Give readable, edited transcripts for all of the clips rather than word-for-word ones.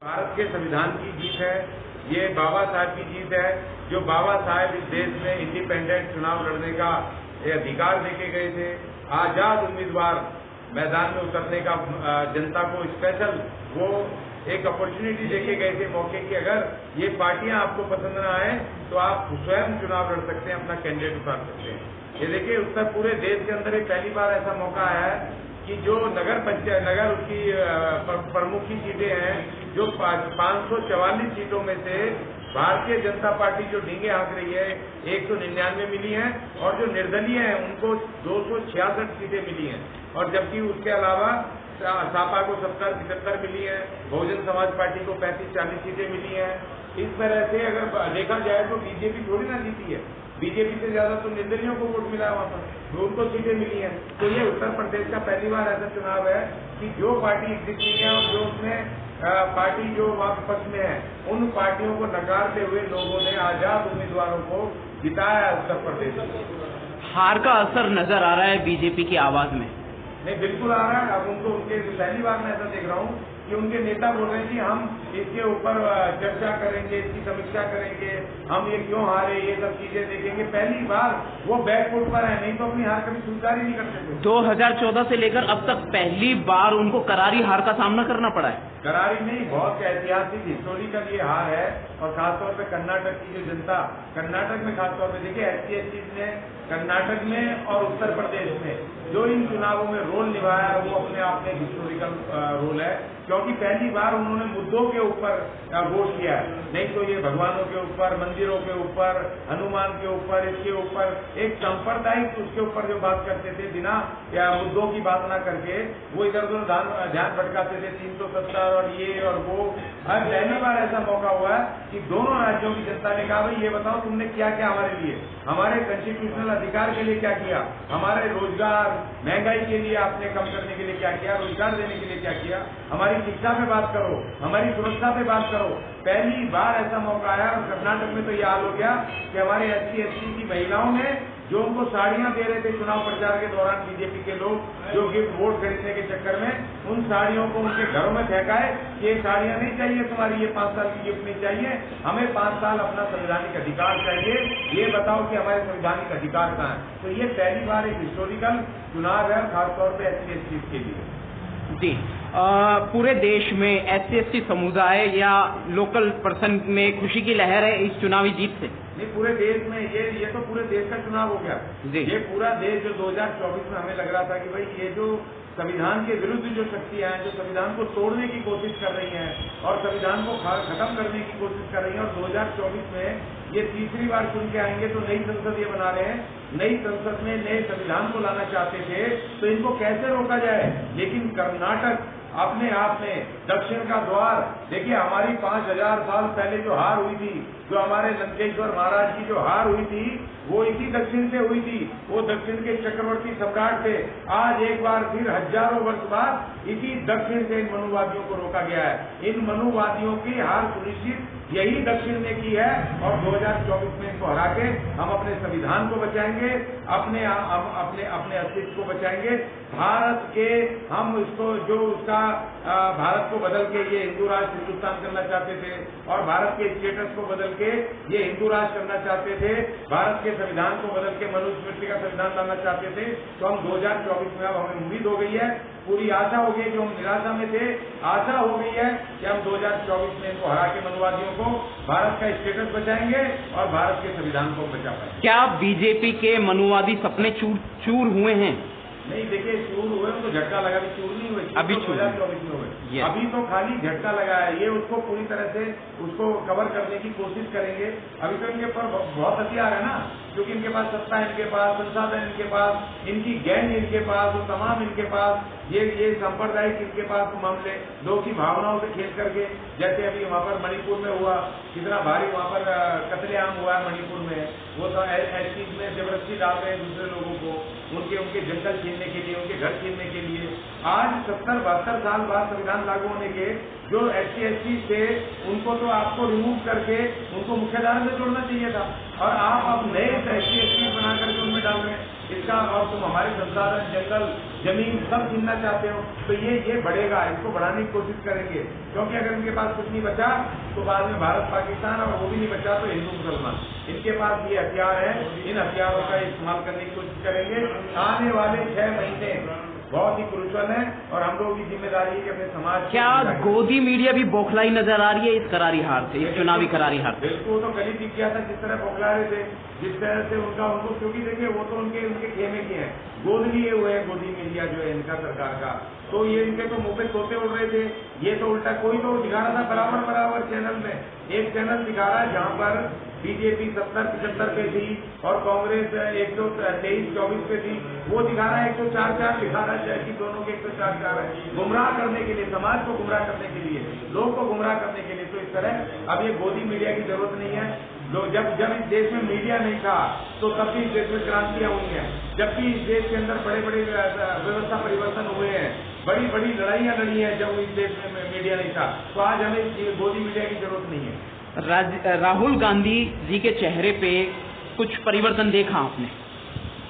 भारत के संविधान की जीत है, ये बाबा साहब की जीत है। जो बाबा साहब इस देश में इंडिपेंडेंट चुनाव लड़ने का अधिकार देके गए थे, आजाद उम्मीदवार मैदान में उतरने का जनता को स्पेशल वो एक अपॉर्चुनिटी देके गए थे मौके की। अगर ये पार्टियां आपको पसंद न आए तो आप स्वयं चुनाव लड़ सकते हैं, अपना कैंडिडेट उतार सकते हैं। ये देखिए उत्तर पूरे देश के अंदर एक पहली बार ऐसा मौका आया है कि जो नगर पंचायत नगर उसकी प्रमुख की सीटें हैं, जो 544 सीटों में से भारतीय जनता पार्टी जो ढींगे हाँक रही है 199 मिली हैं, और जो निर्दलीय हैं उनको 266 सीटें मिली हैं, और जबकि उसके अलावा सापा को 70-75 मिली है, बहुजन समाज पार्टी को 35-40 सीटें मिली हैं। इस तरह से अगर देखा जाए तो बीजेपी थोड़ी ना जीती है, बीजेपी से ज्यादा तो निर्दलियों को वोट मिला है वहां पर, उनको सीटें मिली हैं। तो ये उत्तर प्रदेश का पहली बार ऐसा चुनाव है कि जो पार्टी एग्जिस्टिंग है और जो उसमें पार्टी जो वहां विपक्ष में है, उन पार्टियों को नकारते हुए लोगों ने आजाद उम्मीदवारों को जिताया है उत्तर प्रदेश में। हार का असर नजर आ रहा है बीजेपी की आवाज में? नहीं, बिल्कुल आ रहा है। अब उनको उनके पहली बार मैं ऐसा देख रहा हूँ कि उनके नेता बोल रहे हैं कि हम इसके ऊपर चर्चा करेंगे, इसकी समीक्षा करेंगे, हम ये क्यों हारे, ये सब चीजें देखेंगे। पहली बार वो बैकफुट पर है, नहीं तो अपनी हार कभी स्वीकार ही नहीं करते थे। 2014 से लेकर अब तक पहली बार उनको करारी हार का सामना करना पड़ा है। करारी नहीं, बहुत ऐतिहासिक हिस्टोरिकल ये हार है। और खासतौर पे कर्नाटक की जो जनता, कर्नाटक में खासतौर पे देखिए SC/ST ने कर्नाटक में और उत्तर प्रदेश में जो इन चुनावों में रोल निभाया है वो अपने आप में हिस्टोरिकल रोल है, क्योंकि पहली बार उन्होंने मुद्दों के ऊपर वोट किया है। नहीं तो ये भगवानों के ऊपर, मंदिरों के ऊपर, हनुमान के ऊपर, इसके ऊपर एक सांप्रदायिक उसके ऊपर जो बात करते थे बिना या मुद्दों की बात ना करके वो इधर उधर ध्यान भटकाते थे, 370 और ये और वो। अब पहली बार ऐसा मौका हुआ है कि दोनों राज्यों की जनता ने कहा भाई ये बताओ तुमने क्या क्या हमारे लिए, हमारे कॉन्स्टिट्यूशनल अधिकार के लिए क्या किया, हमारे रोजगार महंगाई के लिए आपने कम करने के लिए क्या किया, रोजगार देने के लिए क्या किया, हमारी शिक्षा पे बात करो, हमारी सुरक्षा पे बात करो। पहली बार ऐसा मौका आया। और कर्नाटक में तो ये हाल हो गया कि हमारे SC/ST की महिलाओं ने जो उनको साड़ियां दे रहे थे चुनाव प्रचार के दौरान बीजेपी के लोग, जो गिफ्ट वोट खरीदने के चक्कर में, उन साड़ियों को उनके घरों में फेंकाए कि ये साड़ियां नहीं चाहिए तुम्हारी, ये 5 साल की गिफ्ट नहीं चाहिए, हमें 5 साल अपना संवैधानिक अधिकार चाहिए, ये बताओ कि हमारे संवैधानिक अधिकार कहाँ है। तो ये पहली बार एक हिस्टोरिकल चुनाव है, खासतौर पर SC/ST के लिए। जी, पूरे देश में SC/ST समुदाय या लोकल पर्सन में खुशी की लहर है इस चुनावी जीत से? नहीं, पूरे देश में ये तो पूरे देश का चुनाव हो गया। ये पूरा देश जो 2024 में हमें लग रहा था कि भाई ये जो संविधान के विरुद्ध जो शक्तियां हैं, जो संविधान को तोड़ने की कोशिश कर रही हैं और संविधान को खत्म करने की कोशिश कर रही हैं, और 2024 में ये तीसरी बार चुन के आएंगे तो नई संसद ये बना रहे हैं, नई संसद में नए संविधान को लाना चाहते थे, तो इनको कैसे रोका जाए। लेकिन कर्नाटक अपने आप में दक्षिण का द्वार, देखिए हमारी 5000 साल पहले जो हार हुई थी, जो हमारे लंकेश्वर महाराज की जो हार हुई थी, वो इसी दक्षिण से हुई थी। वो दक्षिण के चक्रवर्ती सम्राट थे। आज एक बार फिर हजारों वर्ष बाद इसी दक्षिण से इन मनुवादियों को रोका गया है। इन मनुवादियों की हार सुनिश्चित यही दक्षिण ने की है, और 2024 में इनको हरा के हम अपने संविधान को बचाएंगे, अपने अस्तित्व को बचाएंगे। भारत के हम इसको जो उसका भारत को बदल के ये हिंदू राष्ट्र हिंदुस्तान करना चाहते थे, और भारत के स्टेटस को बदल के ये हिंदू राष्ट्र करना चाहते थे, भारत के संविधान को बदल के मनुस्मृति का संविधान लाना चाहते थे। तो हम 2024 में अब हमें उम्मीद हो गई है, पूरी आशा हो गई, जो हम निराशा में थे, आशा हो गई है कि हम 2024 में इनको हरा के मनुवादियों को भारत का स्टेटस बचाएंगे और भारत के संविधान को बचा पाएंगे। क्या बीजेपी के मनुवादी सपने चूर हुए हैं? नहीं, देखिए चूर हुए तो झटका लगा, भी चूर नहीं हुए, अभी 2024 में हुए। अभी तो खाली झटका लगा है। ये उसको पूरी तरह से उसको कवर करने की कोशिश करेंगे। अभी तो इनके पर बहुत हथियार है ना, क्योंकि इनके पास सत्ता, इनके पास संसाधन, इनके पास इनकी गैंग, इनके पास वो तमाम, इनके पास ये सांप्रदायिक, इनके पास मामले लोगों की भावनाओं से खेल करके, जैसे अभी वहाँ पर मणिपुर में हुआ, कितना भारी वहाँ पर कत्लेआम हुआ है मणिपुर में, वो तो ऐसी चीज में जबरदस्ती डाल रहे हैं दूसरे लोगों को, उनके जंगल छीनने के लिए, उनके घर छीनने के लिए। आज 70-72 साल बाद संविधान लागू होने के जो SC/ST थे, उनको तो आपको रिमूव करके उनको मुख्यधारा से जोड़ना चाहिए था, और आप अब नए SC/ST बना करके उनमें डाल रहे हैं। इसका, और तुम हमारे संसाधन, जंगल, जमीन सब छीनना चाहते हो, तो ये बढ़ेगा, इसको बढ़ाने की कोशिश करेंगे। क्योंकि अगर इनके पास कुछ नहीं बचा तो बाद में भारत पाकिस्तान, और वो भी नहीं बचा तो हिंदू मुसलमान। इनके पास ये हथियार है, इन हथियारों का इस्तेमाल करने की कोशिश करेंगे। आने वाले 6 महीने बहुत ही क्रूशल है, और हम लोगों की जिम्मेदारी है कि अपने समाज। क्या गोदी मीडिया भी बौखलाई नजर आ रही है इस करारी हार से, इस चुनावी करारी हार से? बिल्कुल, तो कल ही दिख गया था जिस तरह बौखला रहे थे, जिस तरह से उनको, क्योंकि देखिए वो तो उनके खेमे के हैं, गोद लिए हुए हैं गोदी मीडिया जो है इनका सरकार का, तो ये इनके तो मुंह पे तोते उड़ रहे थे। ये तो उल्टा, कोई तो दिखा रहा था बराबर चैनल में, एक चैनल दिखा रहा है जहाँ पर बीजेपी 70-75 पे थी और कांग्रेस 123-24 पे थी, वो दिखा रहा है 104-4 दिखा रहा है कि दोनों के 104-4 है, गुमराह करने के लिए, समाज को गुमराह करने के लिए, लोग को गुमराह करने के लिए। तो इस तरह अब ये गोदी मीडिया की जरूरत नहीं है। लोग जब इस देश में मीडिया नहीं था तो तब भी इस देश में क्रांतियां हुई हैं, जब भी इस देश के अंदर बड़े बड़े व्यवस्था परिवर्तन हुए हैं, बड़ी बड़ी लड़ाइयां लड़ी हैं जब इस देश में मीडिया नहीं था। तो आज हमें गोदी मीडिया की जरूरत नहीं है। राहुल गांधी जी के चेहरे पे कुछ परिवर्तन देखा आपने?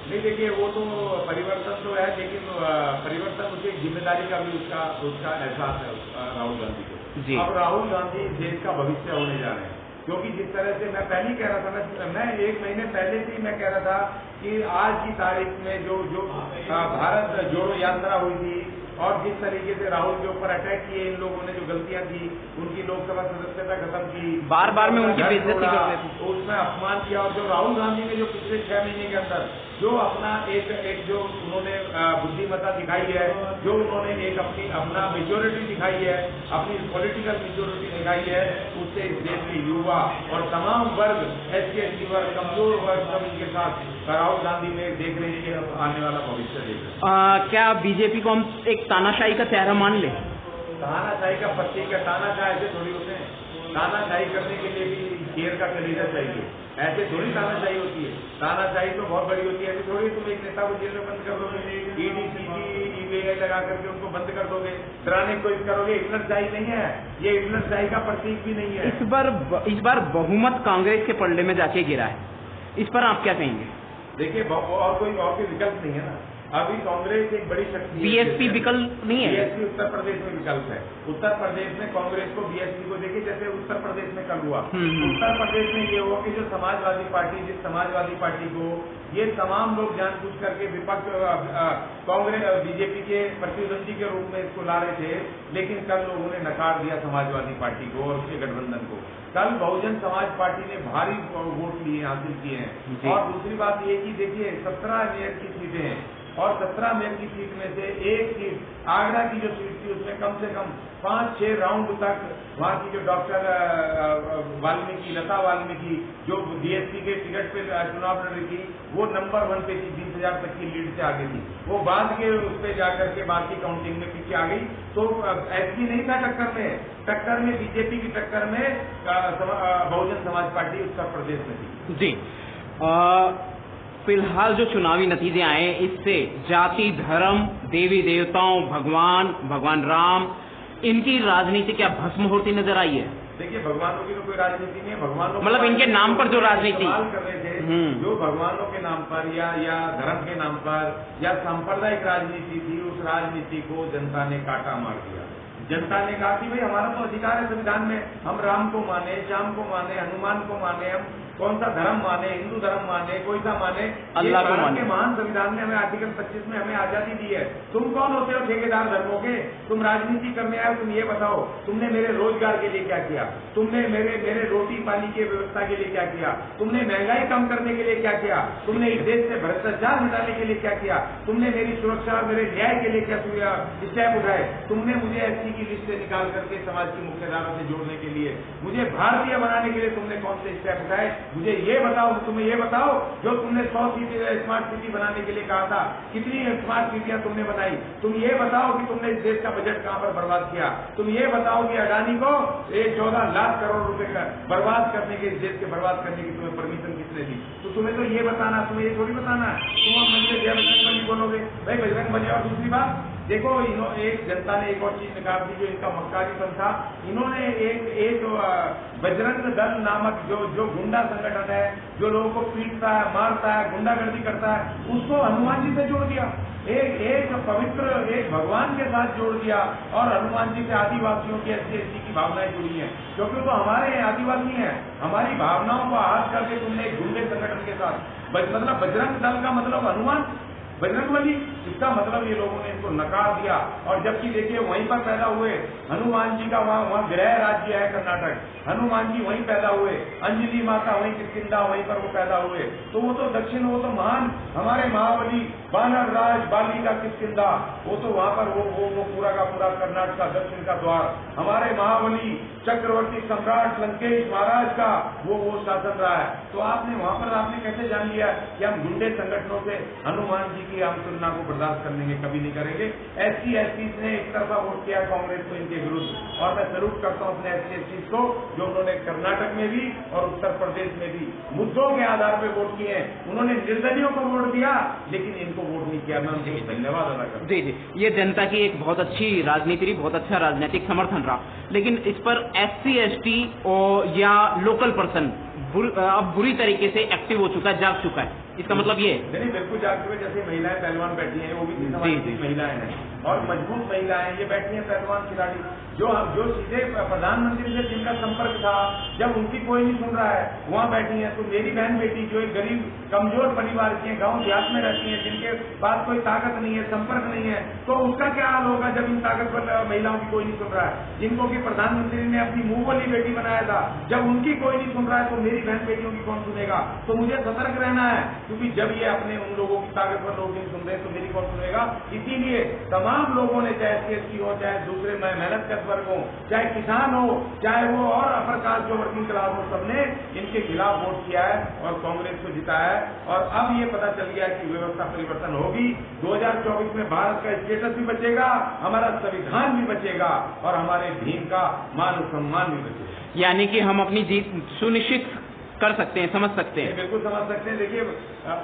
नहीं, देखिए वो तो परिवर्तन तो है, लेकिन परिवर्तन उसे जिम्मेदारी का भी उसका एहसास है राहुल गांधी को। अब राहुल गांधी देश का भविष्य होने जा रहे हैं, क्योंकि जिस तरह से मैं पहले ही कह रहा था, मैं 1 महीने पहले से ही मैं कह रहा था कि आज की तारीख में जो भारत जोड़ो यात्रा हुई थी और जिस तरीके से राहुल के ऊपर अटैक किए इन लोगों ने, जो गलतियां की, उनकी लोकसभा सदस्यता खत्म की, बार बार में उनकी बेइज्जती करते थे, उसमें अपमान किया, और जो राहुल गांधी ने जो पिछले 6 महीने के अंदर जो अपना एक जो उन्होंने बुद्धिमत्ता दिखाई है, जो उन्होंने एक अपना मेच्योरिटी दिखाई है, अपनी पॉलिटिकल मेच्योरिटी दिखाई है, उससे इस देश के युवा और तमाम वर्ग, SC/ST वर्ग, कमजोर वर्ग, सब इनके साथ राहुल गांधी में देख रहे हैं कि आने वाला भविष्य देख रहे हैं। क्या बीजेपी को हम एक तानाशाही का चेहरा मान ले? तानाशाही का प्रतीक है, तानाशाह ऐसे थोड़ी होते हैं, तानाशाही करने के लिए भी शेर का कलेजा चाहिए, ऐसे थोड़ी तानाशाही होती है। तानाशाही तो बहुत बड़ी होती है, ऐसे थोड़ी तुम एक नेता को जेल में बंद कर दोगे, ED, CBI, EBI लगा करके उनको बंद कर दोगे, डराने की कोशिश करोगे। हिटलरशाही नहीं है ये, हिटलरशाही का प्रतीक भी नहीं है। इस बार बहुमत कांग्रेस के पलड़े में जाके गिरा है, इस पर आप क्या कहेंगे? देखिए, और कोई विकल्प नहीं है ना, अभी कांग्रेस एक बड़ी शक्ति है। BSP विकल्प नहीं है? BSP उत्तर प्रदेश में विकल्प है। उत्तर प्रदेश में कांग्रेस को, BSP को देखिए, जैसे उत्तर प्रदेश में कल हुआ, उत्तर प्रदेश में ये हुआ कि जो समाजवादी पार्टी, जिस समाजवादी पार्टी को ये तमाम लोग जानबूझ करके विपक्ष कांग्रेस बीजेपी के प्रतिद्वंदी के रूप में इसको ला रहे थे, लेकिन कल लोगों ने नकार दिया समाजवादी पार्टी को और उसके गठबंधन को। कल बहुजन समाज पार्टी ने भारी वोट लिए, हासिल किए हैं। और दूसरी बात ये कि देखिए 17 मेयर की सीटें हैं, और 17 मेयर की सीट में से एक सीट आगरा की जो सीट थी उसमें कम से कम 5-6 राउंड तक वहाँ की जो डॉक्टर वाल्मीकि, लता वाल्मीकि, जो BSP के टिकट पे चुनाव लड़ रही थी, वो नंबर 1 पे थी, 20,000 तक की लीड से आगे थी। वो बाद के उस पे जाकर के बाद की काउंटिंग में पीछे आ गई। तो SP नहीं था टक्कर में बीजेपी की टक्कर में बहुजन समाज पार्टी उत्तर प्रदेश में थी। जी, फिलहाल जो चुनावी नतीजे आए, इससे जाति, धर्म, देवी देवताओं, भगवान राम, इनकी राजनीति क्या भस्म होती नजर आई है? देखिए, भगवानों की तो कोई राजनीति नहीं है, भगवानों मतलब इनके नाम पर जो राजनीति कर रहे थे, जो भगवानों के नाम पर या धर्म के नाम पर या सांप्रदायिक राजनीति थी, उस राजनीति को जनता ने काटा मार दिया। जनता ने कहा कि भाई हमारा तो अधिकार है संविधान में, हम राम को माने, श्याम को माने, हनुमान को माने, हम कौन सा धर्म माने, हिंदू धर्म माने, कोई सा माने, अल्लाह को माने। के महान संविधान ने हमें आर्टिकल 25 में हमें आजादी दी है। तुम कौन होते हो ठेकेदार धर्मों के? तुम राजनीति करने आए, तुम ये बताओ तुमने मेरे रोजगार के लिए क्या किया, तुमने मेरे रोटी पानी की व्यवस्था के लिए क्या किया, तुमने महंगाई कम करने के लिए क्या किया, तुमने इस देश से भ्रष्टाचार मिटाने के लिए क्या किया, तुमने मेरी सुरक्षा और मेरे न्याय के लिए क्या स्टेप उठाए, तुमने मुझे SC की लिस्ट से निकाल करके समाज की मुख्यधारा से जोड़ने के लिए, मुझे भारतीय बनाने के लिए तुमने कौन से स्टेप उठाए? मुझे ये बताओ, तुम्हें ये बताओ जो तुमने 100 स्मार्ट सिटी बनाने के लिए कहा था, कितनी स्मार्ट सिटियां तुमने बनाई? तुम ये बताओ कि तुमने इस देश का बजट कहां पर बर्बाद किया? तुम ये बताओ कि अडानी को 14 लाख करोड़ रुपए का बर्बाद करने के, इस देश के बर्बाद करने की तुम्हें परमिशन किसने दी? तो तुम्हें तो ये बताना, तुम्हें ये थोड़ी बताना है। तुम मंदिर जय बजरंग बली बोलोगे, भाई बजरंग बली। और दूसरी बात, देखो एक जनता ने एक और चीज निकाल दी जो इनका मक्कारीपन था। इन्होंने एक बजरंग दल नामक जो गुंडा संगठन है, जो लोगों को पीटता है, मारता है, गुंडागर्दी करता है, उसको हनुमान जी से जोड़ दिया। एक पवित्र एक भगवान के साथ जोड़ दिया और हनुमान जी से आदिवासियों की SC/ST की भावनाएं जुड़ी हैं, क्योंकि तो हमारे आदिवासी हैं। हमारी भावनाओं को आहत करके तुमने एक गुंडे संगठन के साथ मतलब बजरंग दल का मतलब हनुमान, बजरंगबली, इसका मतलब ये लोगों ने इनको नकार दिया। और जबकि देखिए वहीं पर पैदा हुए हनुमान जी का, वहाँ गृह राज्य है कर्नाटक, हनुमान जी वहीं पैदा हुए, अंजलि माता वहीं किष्किंधा, वहीं पर वो पैदा हुए। तो वो तो दक्षिण, वो तो महान हमारे महाबली वानर राज बाली का किष्किंधा, वो तो वहाँ पर वो पूरा का पूरा कर्नाटक का दक्षिण का द्वार, हमारे महाबली चक्रवर्ती सम्राट लंकेश महाराज का वो शासन रहा है। तो आपने वहाँ पर आपने कैसे जान लिया कि हम गुंडे संगठनों से हनुमान जी की हम तुलना को बर्दाश्त करने कभी नहीं करेंगे। SC/ST ने एक तरफा वोट किया कांग्रेस को इनके विरुद्ध, और मैं सैल्यूट करता हूँ अपने SC/ST को जो उन्होंने कर्नाटक में भी और उत्तर प्रदेश में भी मुद्दों के आधार पर वोट किए हैं। उन्होंने निर्दलियों को वोट दिया लेकिन इनको वोट नहीं किया। मैं उनको धन्यवाद अदा करता हूं। जी, ये जनता की एक बहुत अच्छी राजनीति रही, बहुत अच्छा राजनीतिक समर्थन रहा। लेकिन इस पर SC/ST या लोकल पर्सन अब बुरी तरीके से एक्टिव हो चुका है, जाग चुका है, इसका मतलब ये नहीं, बिल्कुल जाग चुके। जैसे महिलाएं पहलवान बैठी हैं, वो भी समाज की महिलाएं हैं और मजबूत महिलाएं, ये बैठी हैं पहलवान खिलाड़ी, जो सीधे प्रधानमंत्री से जिनका संपर्क था, जब उनकी कोई नहीं सुन रहा है, वहाँ बैठी है। तो मेरी बहन बेटी जो एक गरीब कमजोर परिवार की है, गाँव देहात में रहती है, जिनके पास कोई ताकत नहीं है, संपर्क नहीं है, तो उसका क्या हाल होगा जब इन ताकतवर महिलाओं की कोई नहीं सुन रहा है, जिनको की प्रधानमंत्री ने अपनी मुंह बोली बेटी बनाया था, जब उनकी कोई नहीं सुन रहा है तो मेरी बहन बेटियों की कौन सुनेगा। तो मुझे सतर्क रहना है, क्योंकि जब ये अपने उन लोगों की ताकतवर लोग नहीं सुन रहे तो मेरी कौन सुनेगा। इसीलिए तमाम लोगों ने, चाहे SC/ST हो, चाहे दूसरे मेहनत का वर्ग हो, चाहे किसान हो, चाहे वो और अपर कास्ट जो वर्किंग क्लास हो, सबने इनके खिलाफ वोट किया है और कांग्रेस को जिताया है। और अब ये पता चल गया कि व्यवस्था परिवर्तन होगी। 2024 में भारत का स्टेटस भी बचेगा, हमारा संविधान भी बचेगा और हमारे भीम का मान सम्मान भी बचेगा। यानी कि हम अपनी जीत सुनिश्चित कर सकते हैं, समझ सकते हैं। बिल्कुल समझ सकते हैं। देखिए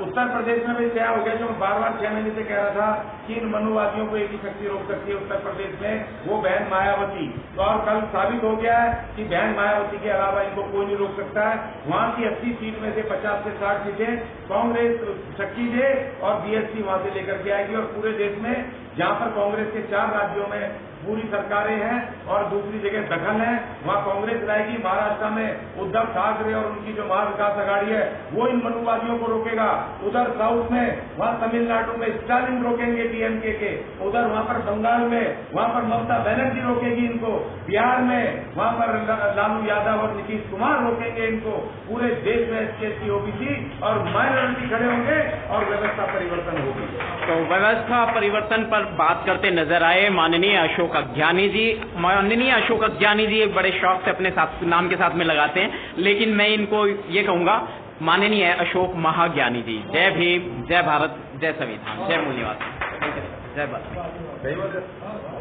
उत्तर प्रदेश में भी क्या हो गया, जो बार 6 महीने से कह रहा था कि इन मनुवादियों को एक ही शक्ति रोक सकती है उत्तर प्रदेश में, वो बहन मायावती। तो और कल साबित हो गया है कि बहन मायावती के अलावा इनको कोई नहीं रोक सकता है। वहाँ की 80 सीट में से 50 से 60 सीटें कांग्रेस शक्ति दे और BSP वहाँ से लेकर के आएगी। और पूरे देश में जहाँ पर कांग्रेस के 4 राज्यों में पूरी सरकारें हैं और दूसरी जगह दखल है, वहाँ कांग्रेस रहेगी। महाराष्ट्र में उद्धव ठाकरे और उनकी जो महाविकास आघाड़ी है वो इन मनुवादियों को रोकेगा। उधर साउथ में, वहाँ तमिलनाडु में स्टालिन रोकेंगे DMK के, उधर वहाँ पर बंगाल में वहाँ पर ममता बनर्जी रोकेगी इनको, बिहार में वहाँ पर लालू यादव और नीतीश कुमार रोकेंगे इनको। पूरे देश में SC/ST OBC और माइनॉरिटी खड़े होंगे और व्यवस्था परिवर्तन होगी। तो व्यवस्था परिवर्तन पर बात करते नजर आए माननीय अशोक अज्ञानी जी। माननीय अशोक अज्ञानी जी एक बड़े शौक से अपने साथ नाम के साथ में लगाते हैं, लेकिन मैं इनको ये कहूंगा माननीय अशोक महाज्ञानी जी। जय भीम, जय भारत, जय संविधान, जय मूल्यवाद, जय भारत।